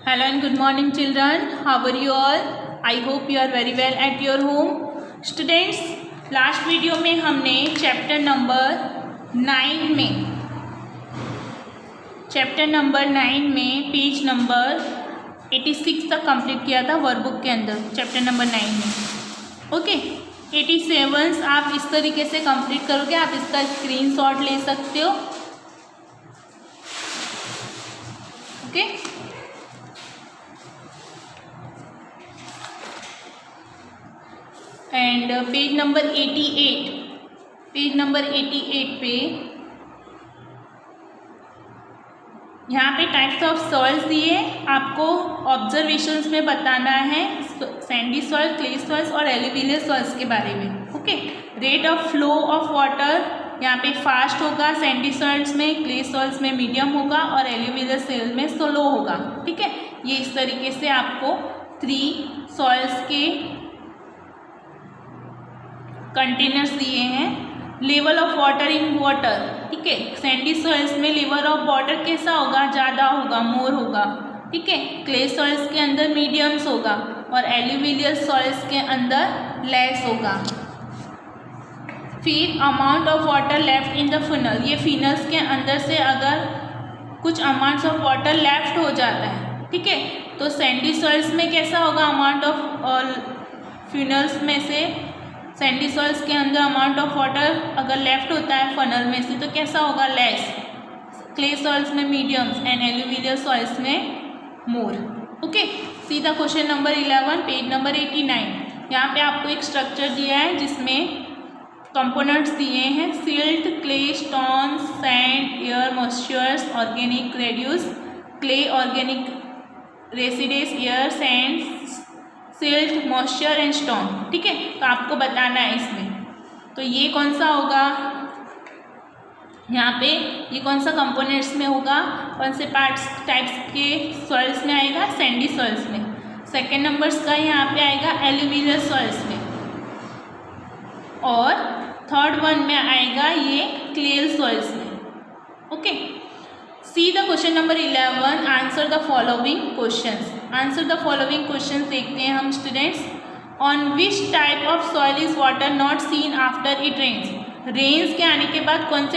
Hello and good morning children. How are you all? I hope you are very well at your home. Students, last video में हमने chapter number 9 में page number 86 तक complete किया था workbook के अंदर chapter number 9 में। Okay, 87 आप इस तरीके से कंप्लीट करोगे। आप इसका स्क्रीनशॉट ले सकते हो। ओके, एंड पेज नंबर 88 पे यहाँ पे टाइप्स ऑफ सॉइल्स दिए, आपको ऑब्जर्वेशंस में बताना है सैंडी सॉइल, क्ले सॉइल्स और एलुवियल सॉइल्स के बारे में। Okay, rate of flow of water यहाँ पे फास्ट होगा, सैंडी सॉइल्स में, क्ले सॉइल्स में मीडियम होगा और एलुवियल सॉइल में स्लो होगा। ठीक है, ये इस तरीके से आपको 3 सॉइल्स के कंटेनर्स दिए हैं। Level of water in water, ठीक है, सैंडी सॉइल्स में लेवल ऑफ वाटर कैसा होगा, ज़्यादा होगा, मोर होगा। ठीक है, क्ले सॉइल्स के अंदर मीडियम्स होगा और एलुवियल सॉइल्स के अंदर लेस होगा। फिर amount of water left in the funnel, ये फिनल्स के अंदर से अगर कुछ अमाउंट्स ऑफ वाटर लेफ्ट हो जाता है, ठीक है, तो सैंडी सॉइल्स में कैसा होगा, अमाउंट ऑफ फिनल्स में से सैंडी सॉइल्स के अंदर अमाउंट ऑफ वाटर अगर लेफ्ट होता है फनल में से तो कैसा होगा, लेस। क्ले सॉइल्स में मीडियम्स एंड एलुवियल सॉइल्स में मोर। ओके, सीधा क्वेश्चन नंबर 11 पेज नंबर 89। यहाँ पे आपको एक स्ट्रक्चर दिया है जिसमें कंपोनेंट्स दिए हैं, silt, clay, stone, sand, air, moistures, organic residues, clay, organic residues, air, sand, silt, moisture and stone. ठीक है, तो आपको बताना है इसमें तो ये कौन सा होगा, यहाँ पे ये कौन सा कंपोनेंट्स में होगा, कौन से पार्ट्स टाइप्स के सॉइल्स में आएगा, सैंडी सॉइल्स में। सेकेंड नंबर्स का यहाँ पे आएगा एलुवियल सॉइल्स में और थर्ड वन में आएगा ये क्ले सॉइल्स में। Okay, see the question number 11, answer the following questions. Answer the following questions देखते हैं हम students. On which type of soil is water not seen after it rains, rains के आने के बाद कौन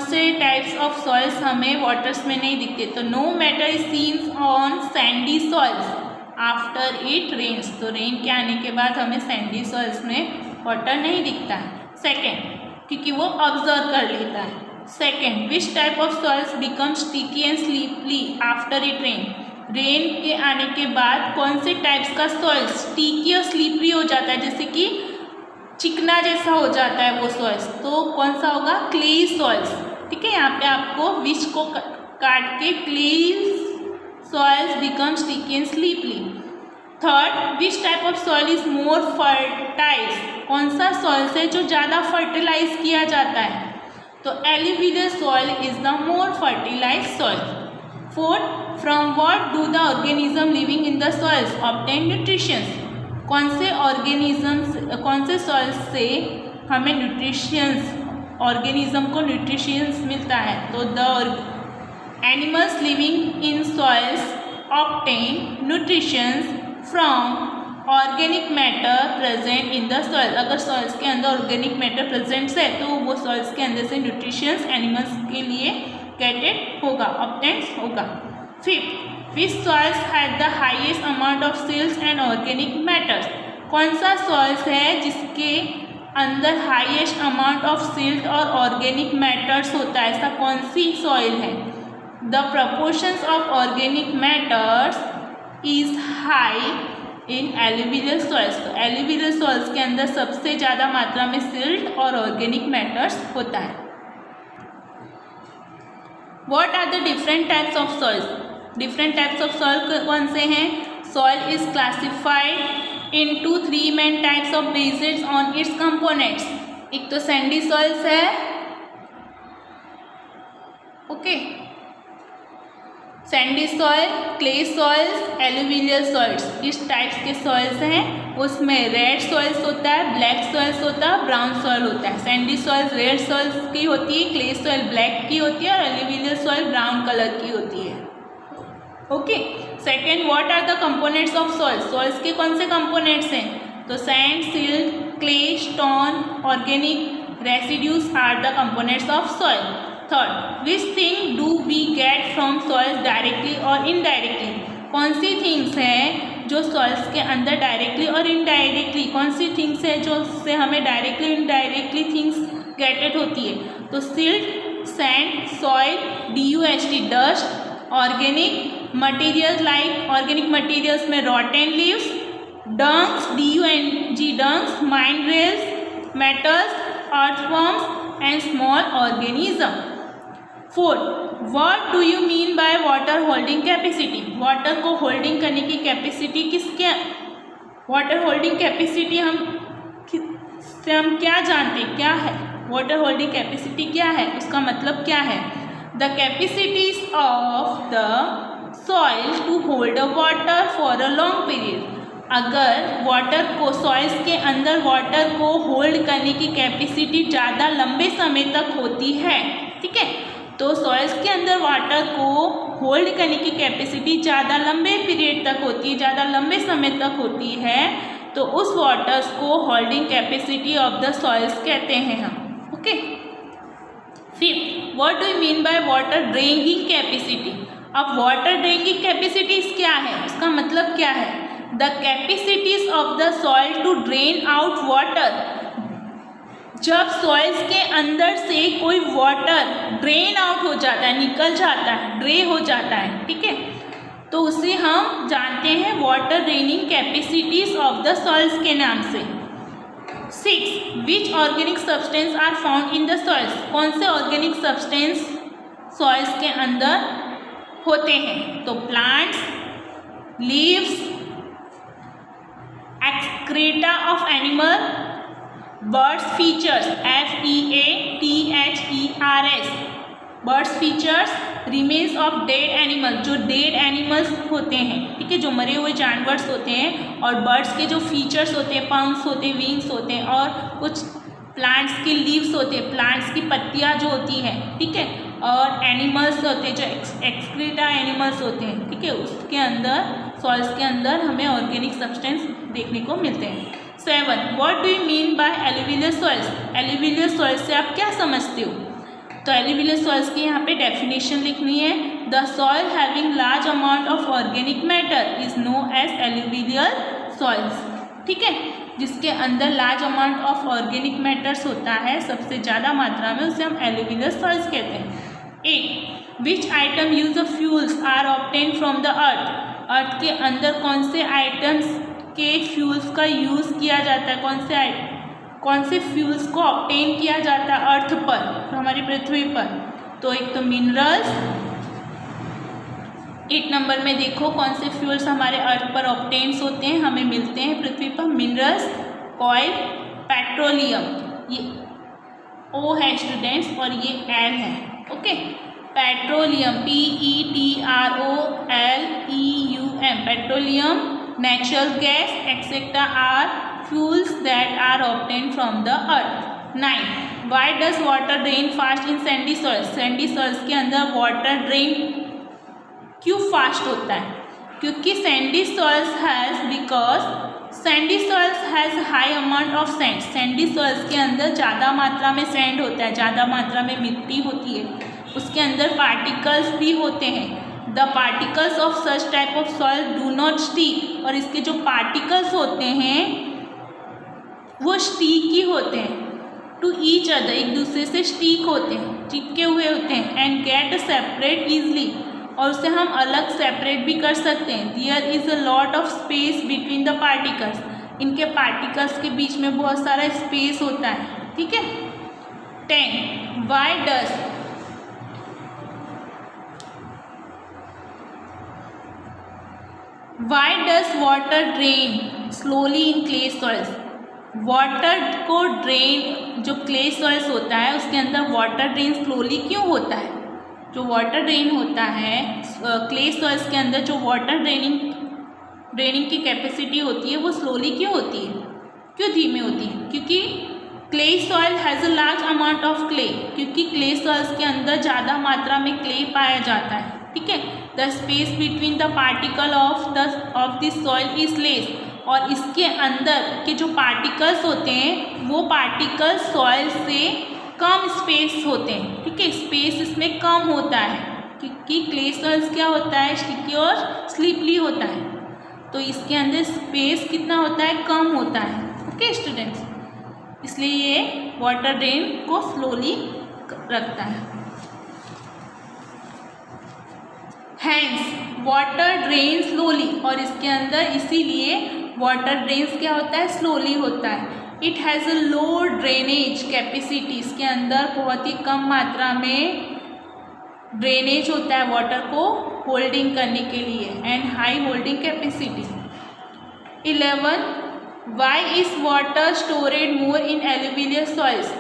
से टाइप्स ऑफ सॉइल्स हमें वाटर्स में नहीं दिखते, तो no matter is seen on sandy soils after it rains, तो रेन के आने के बाद हमें सैंडी सॉइल्स में वाटर नहीं दिखता है। सेकेंड, क्योंकि वो ऑब्जर्व कर लेता है। Second, which type of soils become sticky and slippery after it rain, rain के आने के बाद कौन से टाइप्स का सॉइल स्टिकी और स्लीपरी हो जाता है, जैसे कि चिकना जैसा हो जाता है वो सॉइल्स, तो कौन सा होगा, क्ले सॉइल्स। ठीक है, यहाँ पे आपको विच को काट के clay soils become sticky and slippery. Third, which type of soil is more fertile, कौन सा सॉइल है जो ज़्यादा फर्टिलाइज किया जाता है, तो alluvial soil is the more fertilize soil. Fourth, from what do the organism living in the soils obtain nutritions, कौन से सॉइल्स से हमें न्यूट्रिशंस, ऑर्गेनिज्म को न्यूट्रिशंस मिलता है, तो the animals living in soils obtain nutritions from organic matter present in the soil, अगर soils के अंदर ऑर्गेनिक मैटर प्रेजेंट है तो वो सॉइल्स के अंदर से न्यूट्रिशंस एनिमल्स के लिए गेटेड होगा, ऑब्टेन होगा। Fifth, which soils have the highest amount of silts and organic matters, कौन सा सॉइल्स है जिसके अंदर हाईएस्ट अमाउंट ऑफ सिल्ट और ऑर्गेनिक मैटर्स होता है, ऐसा कौन सी सॉइल है। The proportions of organic matters is high in alluvial soils, तो एलुवियल सॉइल्स के अंदर सबसे ज़्यादा मात्रा में सिल्ट और ऑर्गेनिक मैटर्स होता है। What are the different types of soils, different types of soil कौन से हैं, soil is classified into 3 main types of based on its components. एक तो सैंडी सॉइल्स है, okay, sandy soil, clay soils, alluvial soils, इस types के soils हैं। उसमें रेड सॉइल्स होता है, ब्लैक सॉइल्स होता है, ब्राउन सॉइल होता है। सैंडी सॉइल रेड सॉइल्स की होती है, क्ले सॉइल ब्लैक की होती है और एलुवियल सॉइल ब्राउन कलर की होती है। Okay. Second, what are the components of soils, soils के कौन से कंपोनेंट्स हैं, तो sand, silt, clay, stone, organic residues are the components of soil. Third, which thing do we get from soils directly और indirectly, कौन सी things हैं जो सॉइल्स के अंदर डायरेक्टली और इनडायरेक्टली, कौन सी थिंग्स है जो से हमें डायरेक्टली इनडायरेक्टली थिंग्स गेटेड होती है, तो silt, sand, soil, DUST dust, organic material like organic materials में rotten leaves, dung, DUNG dung, minerals, metals, earthworms and small organism. Fourth, what do you mean by water holding capacity, water को holding करने की capacity किसके, water holding capacity हम क्या जानते हैं, क्या है वाटर होल्डिंग कैपेसिटी, क्या है उसका मतलब क्या है, the capacities of the soil to hold a water for a long period, अगर वाटर को सॉइल्स के अंदर वाटर को होल्ड करने की कैपेसिटी ज़्यादा लंबे समय तक होती है, ठीक है, तो सॉइल्स के अंदर वाटर को होल्ड करने की कैपेसिटी ज़्यादा लंबे पीरियड तक होती है, ज़्यादा लंबे समय तक होती है, तो उस वाटर्स को holding capacity of the soils कहते हैं हम, okay. Fifth, what do you mean by water draining capacity, अब वाटर ड्रेनिंग कैपेसिटीज क्या है, उसका मतलब क्या है, the capacities of the soil to drain out water, जब सॉइल्स के अंदर से कोई वाटर ड्रेन आउट हो जाता है, निकल जाता है, ड्रे हो जाता है, ठीक है, तो उसे हम जानते हैं water draining capacities of the soils के नाम से। 6, which organic substance are found in the soils, कौन से ऑर्गेनिक सब्सटेंस सॉइल्स के अंदर होते हैं, तो plants, leaves, excreta of animal, birds features, FEATHERS, birds features, remains of dead animal, जो डेड एनिमल्स होते हैं, ठीक है, जो मरे हुए जानवर्स होते हैं, और बर्ड्स के जो फीचर्स होते हैं, पंख्स होते हैं, विंग्स होते हैं, और कुछ प्लांट्स के लीव्स होते हैं, प्लांट्स की पत्तियां जो होती हैं, ठीक है, और एनिमल्स होते हैं जो एक्सक्रीटा एनिमल्स होते हैं, ठीक है, उसके अंदर सॉइल्स के अंदर हमें ऑर्गेनिक सब्सटेंस देखने को मिलते हैं। 7, what do you mean bye alluvial soils, alluvial soils से आप क्या समझते हो, तो एलुवियल सॉइल्स की यहाँ पे डेफिनेशन लिखनी है, the soil having large amount of organic matter is known as alluvial soils, ठीक है, जिसके अंदर large amount of organic matters होता है, सबसे ज़्यादा मात्रा में, उसे हम एलुवियल सॉइल्स कहते हैं। 8, which item use of fuels are obtain from the earth, earth के अंदर कौन से आइटम्स के फ्यूल्स का यूज़ किया जाता है, कौन से फ्यूल्स को ऑब्टेन किया जाता है अर्थ पर, तो हमारी पृथ्वी पर, तो एक तो मिनरल्स, 8 नंबर में देखो कौन से फ्यूल्स हमारे अर्थ पर ऑब्टेन्स होते हैं, हमें मिलते हैं पृथ्वी पर, मिनरल्स, ऑयल, पेट्रोलियम, ये O है स्टूडेंट्स और ये L है, okay, petroleum PETROLEUM, petroleum, natural gas etc. are fuels that are obtained from the earth. 9, why does water drain fast in sandy soils, sandy soils के अंदर water drain क्यों fast होता है, क्योंकि sandy soils has high amount of sand, sandy soils के अंदर ज़्यादा मात्रा में sand होता है, ज़्यादा मात्रा में मिट्टी होती है, उसके अंदर particles भी होते हैं, the particles of such type of soil do not stick, और इसके जो पार्टिकल्स होते हैं वो स्टिकी होते हैं, टू ईच अदर, एक दूसरे से स्टिक होते हैं, चिपके हुए होते हैं, एंड गेट सेपरेट ईजली, और उसे हम अलग सेपरेट भी कर सकते हैं। There is a lot of space between the particles, इनके पार्टिकल्स के बीच में बहुत सारा स्पेस होता है, ठीक है। 10, Why does water drain slowly in clay soils? Water को ड्रेन, जो क्ले सॉइल्स होता है उसके अंदर वाटर ड्रेन स्लोली क्यों होता है, जो वाटर ड्रेन होता है क्ले सॉइल्स के अंदर, जो वाटर ड्रेनिंग की कैपेसिटी होती है वो स्लोली क्यों होती है, क्यों धीमी होती है, क्योंकि clay soil has a large amount of clay, क्योंकि क्ले सॉइल्स के अंदर ज़्यादा मात्रा में क्ले पाया जाता है, ठीक है, the space between the particle of this soil is less, और इसके अंदर के जो पार्टिकल्स होते हैं वो पार्टिकल्स सॉइल से कम स्पेस होते हैं, ठीक है, स्पेस इसमें कम होता है क्योंकि क्ले सॉइल्स क्या होता है, स्टिकी और स्लिपली होता है, तो इसके अंदर स्पेस कितना होता है, कम होता है। ओके स्टूडेंट्स, इसलिए ये वाटर ड्रेन को स्लोली रखता है। हैंस वाटर ड्रेन स्लोली, और इसके अंदर इसीलिए वाटर ड्रेन्स क्या होता है, स्लोली होता है। It has a low drainage capacity, इसके अंदर बहुत ही कम मात्रा में ड्रेनेज होता है वाटर को होल्डिंग करने के लिए, and high holding capacity. 11 why is water stored more in alluvial soils,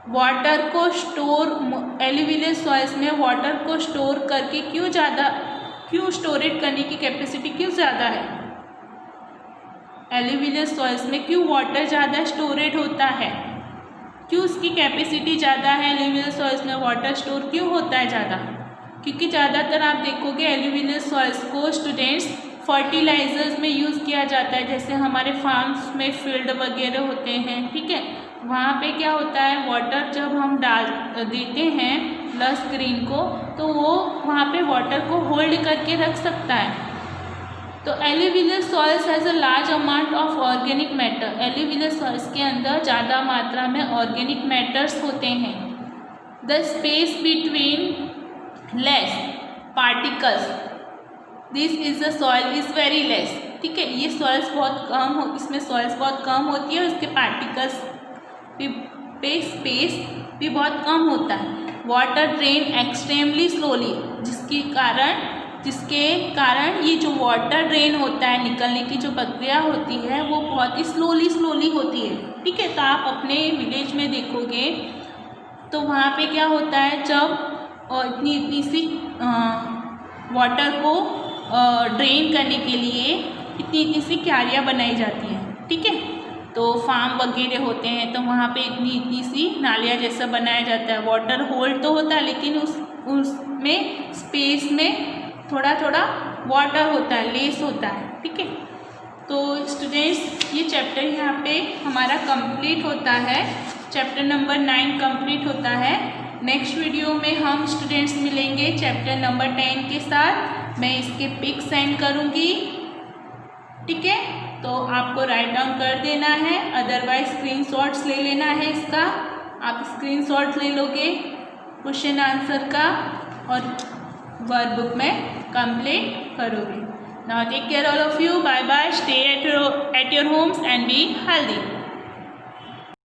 water को स्टोर एलुवियल सॉइल्स में वाटर को स्टोर करके क्यों स्टोरेज करने की कैपेसिटी क्यों ज़्यादा है, एलुवियल सॉइल्स में क्यों वाटर ज़्यादा स्टोरेज होता है, क्यों उसकी कैपेसिटी ज़्यादा है, एलुवियल सॉइल्स में वाटर स्टोर क्यों होता है ज़्यादा, क्योंकि ज़्यादातर आप देखोगे एलुवियल सॉइल्स को स्टूडेंट्स फर्टिलाइजर्स में यूज़ किया जाता है, जैसे हमारे फार्म्स में फील्ड वगैरह होते हैं, ठीक है, वहाँ पे क्या होता है, वाटर जब हम डाल देते हैं लस ग्रीन को, तो वो वहाँ पे वाटर को होल्ड करके रख सकता है। तो alluvial soils has a large amount of organic matter, alluvial soils के अंदर ज़्यादा मात्रा में ऑर्गेनिक मैटर्स होते हैं। The space between less particles this is the soil is very less, ठीक है, ये सॉइल्स बहुत कम हो, इसमें सॉइल्स बहुत कम होती है और इसके पार्टिकल्स पे स्पेस भी बहुत कम होता है। वाटर ड्रेन एक्सट्रीमली स्लोली, जिसके कारण ये जो वाटर ड्रेन होता है, निकलने की जो प्रक्रिया होती है वो बहुत ही स्लोली होती है, ठीक है। तो आप अपने विलेज में देखोगे तो वहाँ पे क्या होता है, जब इतनी सी वाटर को ड्रेन करने के लिए इतनी सी क्यारियाँ बनाई जाती हैं, ठीक है, तो फार्म वगैरह होते हैं तो वहाँ पे इतनी सी नालियाँ जैसा बनाया जाता है, वाटर होल्ड तो होता है लेकिन उसमें स्पेस में थोड़ा वाटर होता है, लेस होता है, ठीक है। तो स्टूडेंट्स ये चैप्टर यहाँ पे हमारा कंप्लीट होता है, चैप्टर नंबर 9 कंप्लीट होता है। नेक्स्ट वीडियो में हम स्टूडेंट्स मिलेंगे चैप्टर नंबर 10 के साथ, मैं इसके पिक सेंड करूँगी, ठीक है, तो आपको राइट डाउन कर देना है, अदरवाइज स्क्रीनशॉट्स ले लेना है इसका, आप स्क्रीनशॉट ले लोगे क्वेश्चन आंसर का और वर्कबुक में कंप्लीट करोगे। Now take care all of you, bye bye, stay at your homes and be healthy.